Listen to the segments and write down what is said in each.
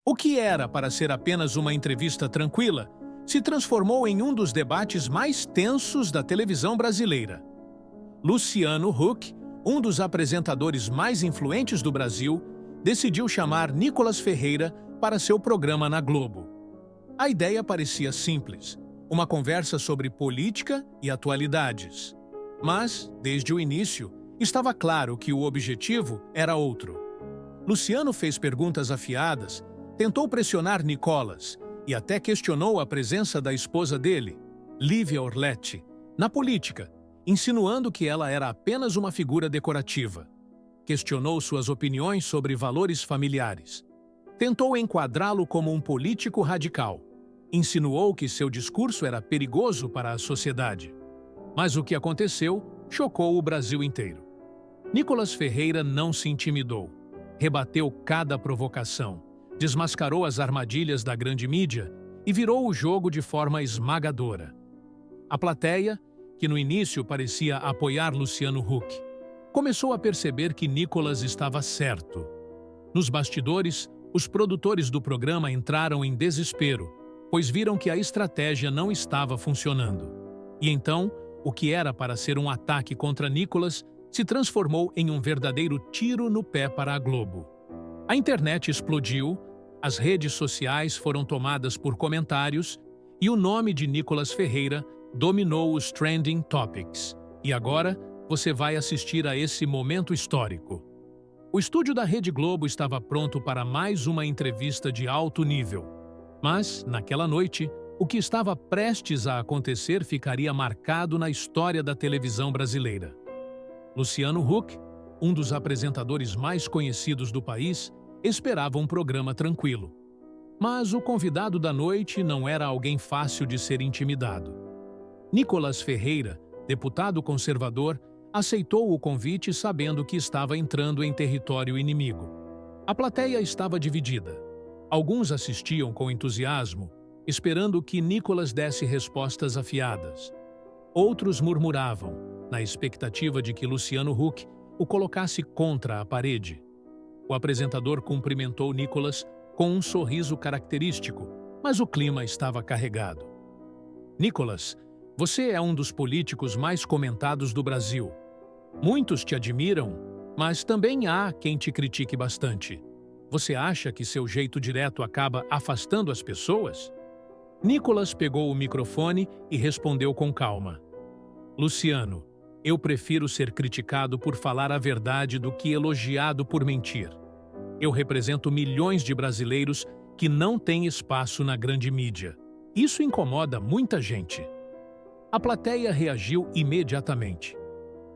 O que era para ser apenas uma entrevista tranquila se transformou em um dos debates mais tensos da televisão brasileira. Luciano Huck, um dos apresentadores mais influentes do Brasil, decidiu chamar Nicolas Ferreira para seu programa na Globo. A ideia parecia simples, uma conversa sobre política e atualidades. Mas, desde o início, estava claro que o objetivo era outro. Luciano fez perguntas afiadas, tentou pressionar Nicolas e até questionou a presença da esposa dele, Lívia Orletti, na política, insinuando que ela era apenas uma figura decorativa. Questionou suas opiniões sobre valores familiares. Tentou enquadrá-lo como um político radical. Insinuou que seu discurso era perigoso para a sociedade. Mas o que aconteceu chocou o Brasil inteiro. Nicolas Ferreira não se intimidou. Rebateu cada provocação, desmascarou as armadilhas da grande mídia e virou o jogo de forma esmagadora. A plateia, que no início parecia apoiar Luciano Huck, começou a perceber que Nicolas estava certo. Nos bastidores, os produtores do programa entraram em desespero, pois viram que a estratégia não estava funcionando. E então, o que era para ser um ataque contra Nicolas se transformou em um verdadeiro tiro no pé para a Globo. A internet explodiu, as redes sociais foram tomadas por comentários e o nome de Nicolas Ferreira dominou os trending topics. E agora, você vai assistir a esse momento histórico. O estúdio da Rede Globo estava pronto para mais uma entrevista de alto nível. Mas, naquela noite, o que estava prestes a acontecer ficaria marcado na história da televisão brasileira. Luciano Huck, um dos apresentadores mais conhecidos do país, esperava um programa tranquilo. Mas o convidado da noite não era alguém fácil de ser intimidado. Nicolas Ferreira, deputado conservador, aceitou o convite sabendo que estava entrando em território inimigo. A plateia estava dividida. Alguns assistiam com entusiasmo, esperando que Nicolas desse respostas afiadas. Outros murmuravam, na expectativa de que Luciano Huck o colocasse contra a parede. O apresentador cumprimentou Nicolas com um sorriso característico, mas o clima estava carregado. Nicolas, você é um dos políticos mais comentados do Brasil. Muitos te admiram, mas também há quem te critique bastante. Você acha que seu jeito direto acaba afastando as pessoas? Nicolas pegou o microfone e respondeu com calma. Luciano, eu prefiro ser criticado por falar a verdade do que elogiado por mentir. Eu represento milhões de brasileiros que não têm espaço na grande mídia. Isso incomoda muita gente. A plateia reagiu imediatamente.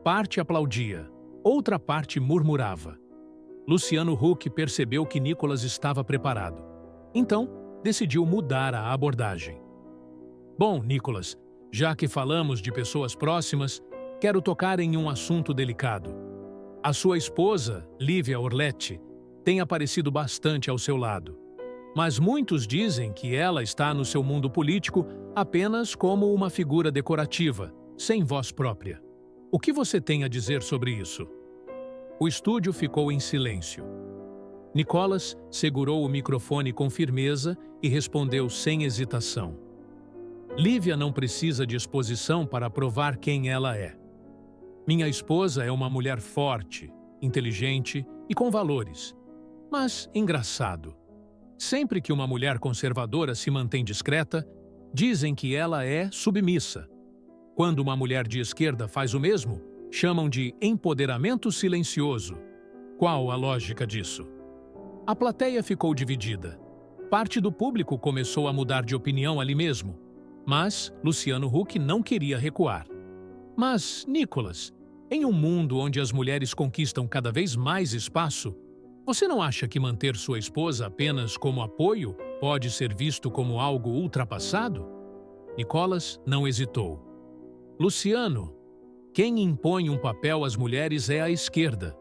Parte aplaudia, outra parte murmurava. Luciano Huck percebeu que Nicolas estava preparado. Então, decidiu mudar a abordagem. Bom, Nicolas, já que falamos de pessoas próximas, quero tocar em um assunto delicado. A sua esposa, Lívia Orletti, tem aparecido bastante ao seu lado. Mas muitos dizem que ela está no seu mundo político apenas como uma figura decorativa, sem voz própria. O que você tem a dizer sobre isso? O estúdio ficou em silêncio. Nicolas segurou o microfone com firmeza e respondeu sem hesitação. Lívia não precisa de exposição para provar quem ela é. Minha esposa é uma mulher forte, inteligente e com valores. Mas engraçado. Sempre que uma mulher conservadora se mantém discreta, dizem que ela é submissa. Quando uma mulher de esquerda faz o mesmo, chamam de empoderamento silencioso. Qual a lógica disso? A plateia ficou dividida. Parte do público começou a mudar de opinião ali mesmo. Mas Luciano Huck não queria recuar. Mas, Nicolas, em um mundo onde as mulheres conquistam cada vez mais espaço, você não acha que manter sua esposa apenas como apoio pode ser visto como algo ultrapassado? Nicolas não hesitou. Luciano, quem impõe um papel às mulheres é a esquerda.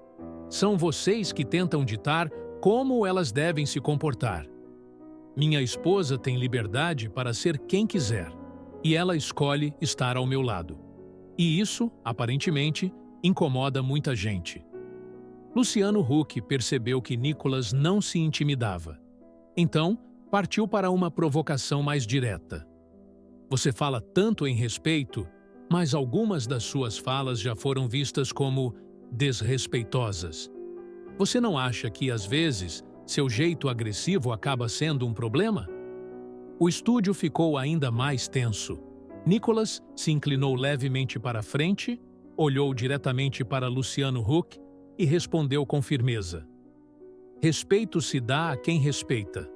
São vocês que tentam ditar como elas devem se comportar. Minha esposa tem liberdade para ser quem quiser, e ela escolhe estar ao meu lado. E isso, aparentemente, incomoda muita gente. Luciano Huck percebeu que Nicolas não se intimidava. Então, partiu para uma provocação mais direta. Você fala tanto em respeito, mas algumas das suas falas já foram vistas como desrespeitosas. Você não acha que, às vezes, seu jeito agressivo acaba sendo um problema? O estúdio ficou ainda mais tenso. Nicholas se inclinou levemente para a frente, olhou diretamente para Luciano Huck e respondeu com firmeza. Respeito se dá a quem respeita.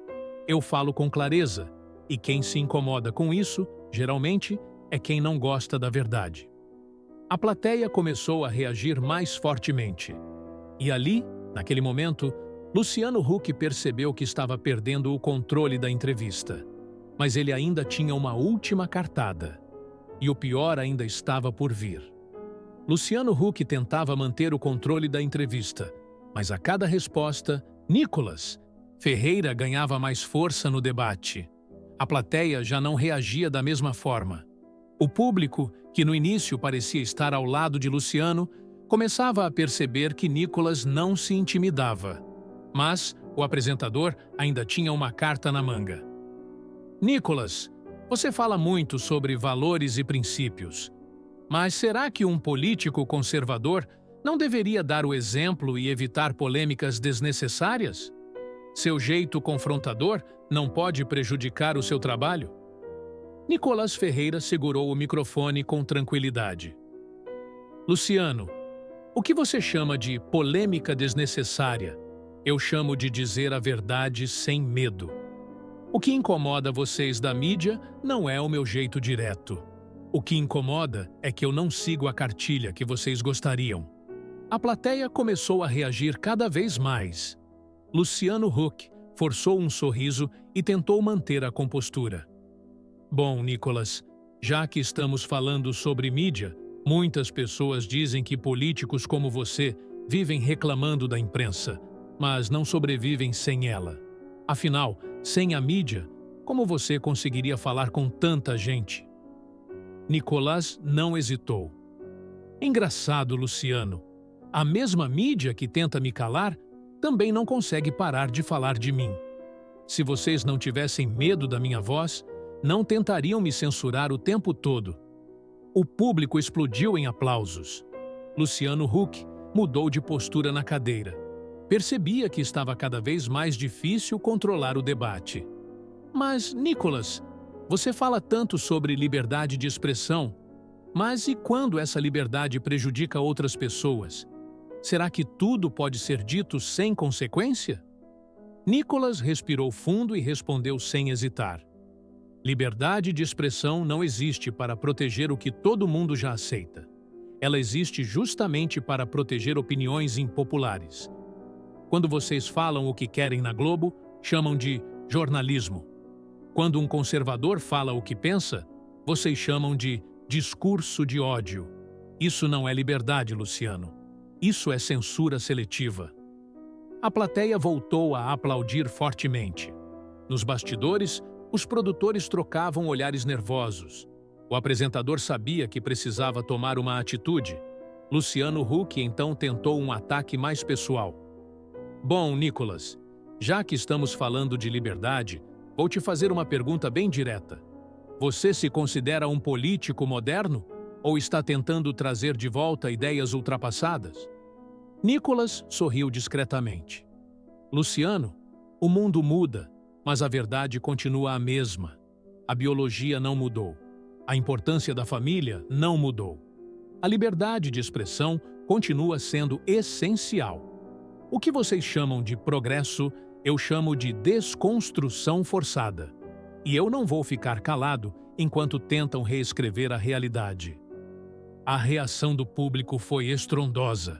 Eu falo com clareza, e quem se incomoda com isso, geralmente, é quem não gosta da verdade. A plateia começou a reagir mais fortemente. E ali, naquele momento, Luciano Huck percebeu que estava perdendo o controle da entrevista. Mas ele ainda tinha uma última cartada. E o pior ainda estava por vir. Luciano Huck tentava manter o controle da entrevista, mas a cada resposta, Nicholas Ferreira ganhava mais força no debate. A plateia já não reagia da mesma forma. O público, que no início parecia estar ao lado de Luciano, começava a perceber que Nicholas não se intimidava. Mas o apresentador ainda tinha uma carta na manga. Nicholas, você fala muito sobre valores e princípios. Mas será que um político conservador não deveria dar o exemplo e evitar polêmicas desnecessárias? Seu jeito confrontador não pode prejudicar o seu trabalho? Nicholas Ferreira segurou o microfone com tranquilidade. Luciano, o que você chama de polêmica desnecessária? Eu chamo de dizer a verdade sem medo. O que incomoda vocês da mídia não é o meu jeito direto. O que incomoda é que eu não sigo a cartilha que vocês gostariam. A plateia começou a reagir cada vez mais. Luciano Huck forçou um sorriso e tentou manter a compostura. Bom, Nicholas, já que estamos falando sobre mídia, muitas pessoas dizem que políticos como você vivem reclamando da imprensa, mas não sobrevivem sem ela. Afinal, sem a mídia, como você conseguiria falar com tanta gente? Nicholas não hesitou. Engraçado, Luciano. A mesma mídia que tenta me calar também não consegue parar de falar de mim. Se vocês não tivessem medo da minha voz, não tentariam me censurar o tempo todo. O público explodiu em aplausos. Luciano Huck mudou de postura na cadeira. Percebia que estava cada vez mais difícil controlar o debate. Mas, Nicholas, você fala tanto sobre liberdade de expressão, mas e quando essa liberdade prejudica outras pessoas? Será que tudo pode ser dito sem consequência? Nicholas respirou fundo e respondeu sem hesitar. Liberdade de expressão não existe para proteger o que todo mundo já aceita. Ela existe justamente para proteger opiniões impopulares. Quando vocês falam o que querem na Globo, chamam de jornalismo. Quando um conservador fala o que pensa, vocês chamam de discurso de ódio. Isso não é liberdade, Luciano. Isso é censura seletiva. A plateia voltou a aplaudir fortemente. Nos bastidores, os produtores trocavam olhares nervosos. O apresentador sabia que precisava tomar uma atitude. Luciano Huck então tentou um ataque mais pessoal. Bom, Nicholas, já que estamos falando de liberdade, vou te fazer uma pergunta bem direta. Você se considera um político moderno? Ou está tentando trazer de volta ideias ultrapassadas? Nicholas sorriu discretamente. Luciano, o mundo muda, mas a verdade continua a mesma. A biologia não mudou. A importância da família não mudou. A liberdade de expressão continua sendo essencial. O que vocês chamam de progresso, eu chamo de desconstrução forçada. E eu não vou ficar calado enquanto tentam reescrever a realidade. A reação do público foi estrondosa.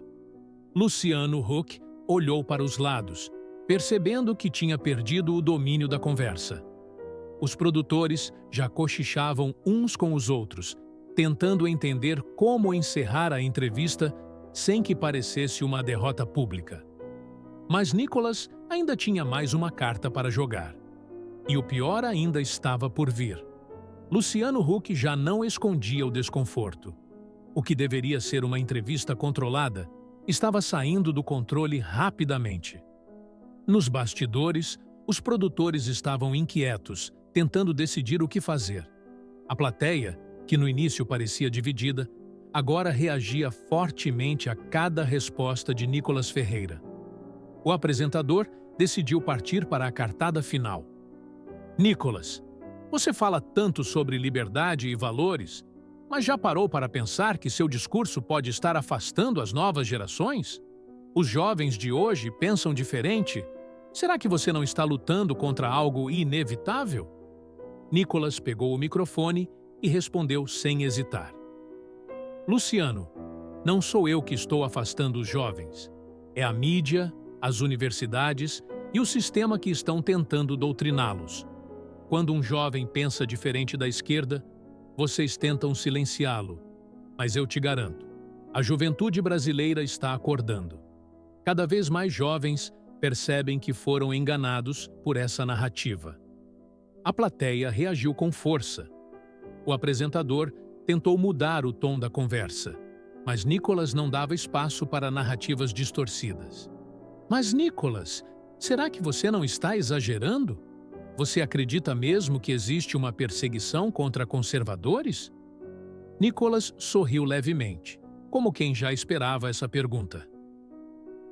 Luciano Huck olhou para os lados, percebendo que tinha perdido o domínio da conversa. Os produtores já cochichavam uns com os outros, tentando entender como encerrar a entrevista sem que parecesse uma derrota pública. Mas Nicholas ainda tinha mais uma carta para jogar. E o pior ainda estava por vir. Luciano Huck já não escondia o desconforto. O que deveria ser uma entrevista controlada estava saindo do controle rapidamente. Nos bastidores, Os produtores estavam inquietos, tentando decidir o que fazer. A plateia, que no início parecia dividida, agora reagia fortemente a cada resposta de Nicolas Ferreira. O apresentador decidiu partir para a cartada final. Nicolas, você fala tanto sobre liberdade e valores, mas já parou para pensar que seu discurso pode estar afastando as novas gerações? Os jovens de hoje pensam diferente? Será que você não está lutando contra algo inevitável? Nicolas pegou o microfone e respondeu sem hesitar. Luciano, não sou eu que estou afastando os jovens. É a mídia, as universidades e o sistema que estão tentando doutriná-los. Quando um jovem pensa diferente da esquerda, vocês tentam silenciá-lo. Mas eu te garanto, a juventude brasileira está acordando. Cada vez mais jovens percebem que foram enganados por essa narrativa. A plateia reagiu com força. O apresentador tentou mudar o tom da conversa, mas Nicolas não dava espaço para narrativas distorcidas. Mas, Nicolas, será que você não está exagerando? Você acredita mesmo que existe uma perseguição contra conservadores? Nicolas sorriu levemente, como quem já esperava essa pergunta.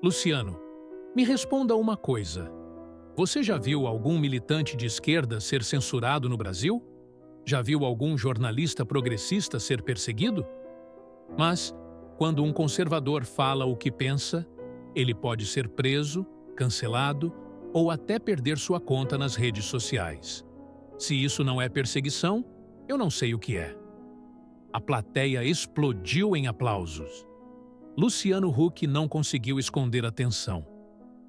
Luciano, me responda uma coisa. Você já viu algum militante de esquerda ser censurado no Brasil? Já viu algum jornalista progressista ser perseguido? Mas, quando um conservador fala o que pensa, ele pode ser preso, cancelado ou até perder sua conta nas redes sociais. Se isso não é perseguição, eu não sei o que é. A plateia explodiu em aplausos. Luciano Huck não conseguiu esconder a tensão.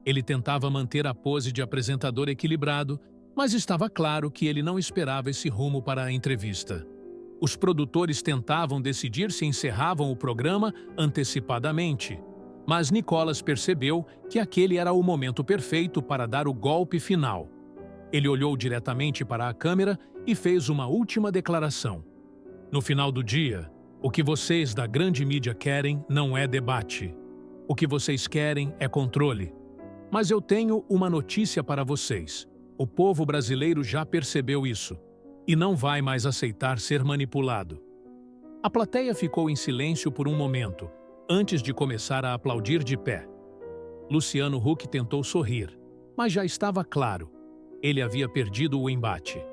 Ele tentava manter a pose de apresentador equilibrado, mas estava claro que ele não esperava esse rumo para a entrevista. Os produtores tentavam decidir se encerravam o programa antecipadamente, mas Nicolas percebeu que aquele era o momento perfeito para dar o golpe final. Ele olhou diretamente para a câmera e fez uma última declaração. No final do dia, o que vocês da grande mídia querem não é debate. O que vocês querem é controle. Mas eu tenho uma notícia para vocês. O povo brasileiro já percebeu isso e não vai mais aceitar ser manipulado. A plateia ficou em silêncio por um momento, antes de começar a aplaudir de pé. Luciano Huck tentou sorrir, mas já estava claro. Ele havia perdido o embate.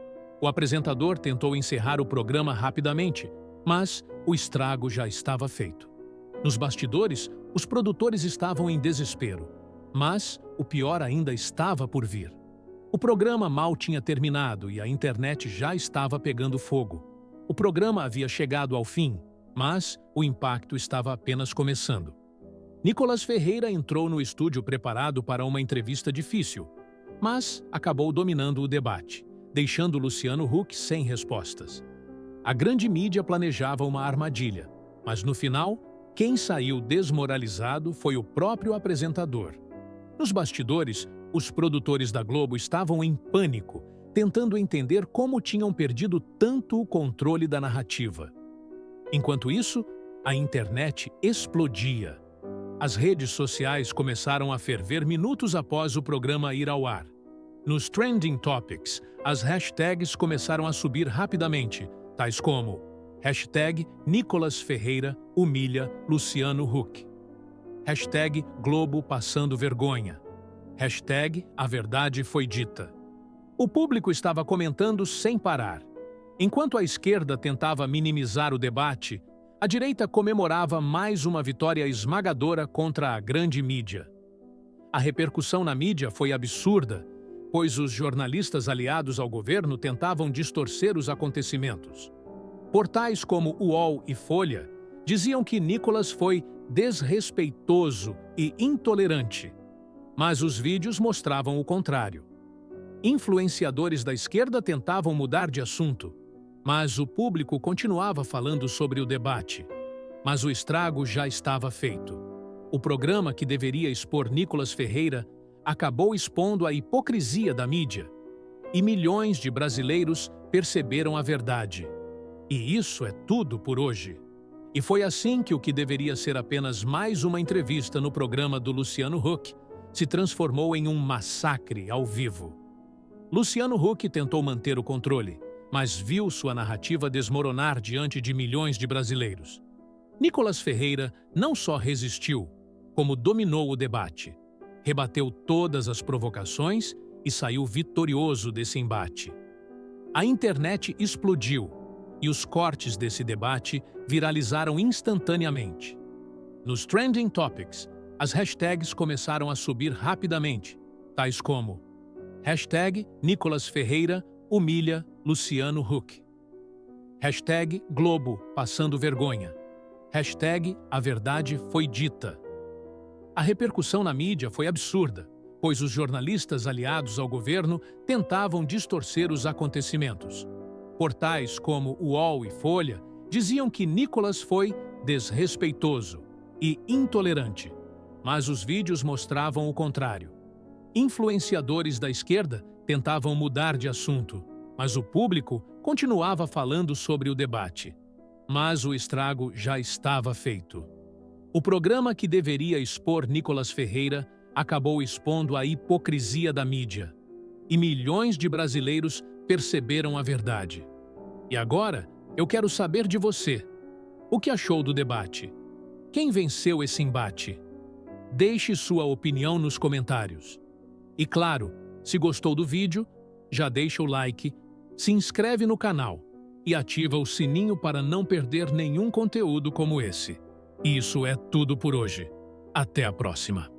O apresentador tentou encerrar o programa rapidamente, mas o estrago já estava feito. Nos bastidores, os produtores estavam em desespero, mas o pior ainda estava por vir. O programa mal tinha terminado e a internet já estava pegando fogo. O programa havia chegado ao fim, mas o impacto estava apenas começando. Nicolas Ferreira entrou no estúdio preparado para uma entrevista difícil, mas acabou dominando o debate, deixando Luciano Huck sem respostas. A grande mídia planejava uma armadilha, mas no final, quem saiu desmoralizado foi o próprio apresentador. Nos bastidores, os produtores da Globo estavam em pânico, tentando entender como tinham perdido tanto o controle da narrativa. Enquanto isso, a internet explodia. As redes sociais começaram a ferver minutos após o programa ir ao ar. Nos Trending Topics, as hashtags começaram a subir rapidamente, tais como hashtag Nicolas Ferreira humilha Luciano Huck, hashtag Globo passando vergonha, hashtag A Verdade Foi Dita. O público estava comentando sem parar. Enquanto a esquerda tentava minimizar o debate, a direita comemorava mais uma vitória esmagadora contra a grande mídia. A repercussão na mídia foi absurda, pois os jornalistas aliados ao governo tentavam distorcer os acontecimentos. Portais como UOL e Folha diziam que Nicolas foi desrespeitoso e intolerante, mas os vídeos mostravam o contrário. Influenciadores da esquerda tentavam mudar de assunto, mas o público continuava falando sobre o debate. Mas o estrago já estava feito. O programa que deveria expor Nicolas Ferreira acabou expondo a hipocrisia da mídia. E milhões de brasileiros perceberam a verdade. E isso é tudo por hoje. E foi assim que o que deveria ser apenas mais uma entrevista no programa do Luciano Huck se transformou em um massacre ao vivo. Luciano Huck tentou manter o controle, mas viu sua narrativa desmoronar diante de milhões de brasileiros. Nicolas Ferreira não só resistiu, como dominou o debate, rebateu todas as provocações e saiu vitorioso desse embate. A internet explodiu e os cortes desse debate viralizaram instantaneamente. Nos Trending Topics, as hashtags começaram a subir rapidamente, tais como hashtag Nicolas Ferreira humilha Luciano Huck, hashtag Globo passando vergonha, hashtag A Verdade Foi Dita. A repercussão na mídia foi absurda, pois os jornalistas aliados ao governo tentavam distorcer os acontecimentos. Portais como UOL e Folha diziam que Nicolas foi desrespeitoso e intolerante, mas os vídeos mostravam o contrário. Influenciadores da esquerda tentavam mudar de assunto, mas o público continuava falando sobre o debate. Mas o estrago já estava feito. O programa que deveria expor Nicolas Ferreira acabou expondo a hipocrisia da mídia. E milhões de brasileiros perceberam a verdade. E agora, eu quero saber de você. O que achou do debate? Quem venceu esse embate? Deixe sua opinião nos comentários. E claro, se gostou do vídeo, já deixa o like, se inscreve no canal e ativa o sininho para não perder nenhum conteúdo como esse. Isso é tudo por hoje. Até a próxima!